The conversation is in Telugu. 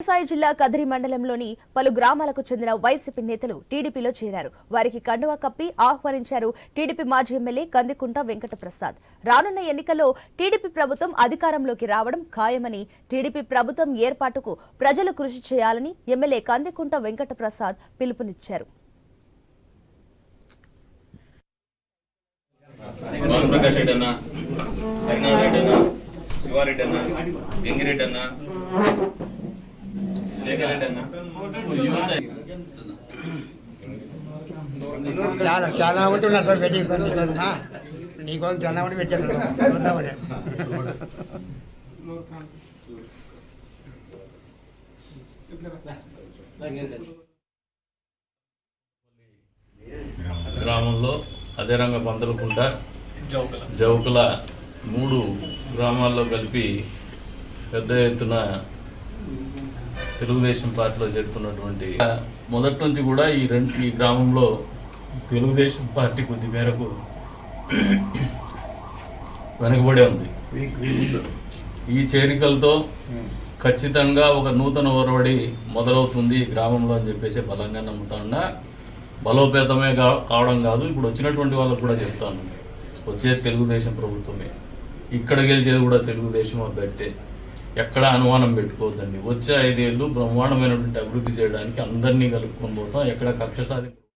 సాయి జిల్లా కదిరి మండలంలోని పలు గ్రామాలకు చెందిన వైసీపీ నేతలు టీడీపీలో చేరారు. వారికి కండువా కప్పి ఆహ్వానించారు టీడీపీ మాజీ ఎమ్మెల్యే కందికుంట వెంకట ప్రసాద్. రానున్న ఎన్నికల్లో టీడీపీ ప్రభుత్వం అధికారంలోకి రావడం ఖాయమని, టీడీపీ ప్రభుత్వం ఏర్పాటుకు ప్రజలు కృషి చేయాలని ఎమ్మెల్యే కందికుంట వెంకట ప్రసాద్ పిలుపునిచ్చారు. చాలా ఉంటున్నారు నీకోసం చాలా ఉండి పెట్టాను. గ్రామంలో అదే రంగ పందలకుంట జౌకుల 3 గ్రామాల్లో కలిపి పెద్ద ఎత్తున తెలుగుదేశం పార్టీలో చేరుతున్నటువంటి మొదటి నుంచి కూడా ఈ గ్రామంలో తెలుగుదేశం పార్టీ కొద్ది మేరకు వెనుకబడే ఉంది. ఈ చేరికలతో ఖచ్చితంగా ఒక నూతన ఒరవడి మొదలవుతుంది ఈ గ్రామంలో అని చెప్పేసి బలంగా నమ్ముతాను. బలోపేతమే కావడం కాదు, ఇప్పుడు వచ్చినటువంటి వాళ్ళకు కూడా చెప్తాను, వచ్చేది తెలుగుదేశం ప్రభుత్వమే, ఇక్కడ గెలిచేది కూడా తెలుగుదేశం అభ్యర్థి. ఎక్కడ అనుమానం పెట్టుకోవద్దండి. వచ్చే 5 ఏళ్ళు బ్రహ్మాండమైనటువంటి అభివృద్ధి చేయడానికి అందరినీ కలుపుకొని పోతాం. ఎక్కడ కక్ష సాధింపు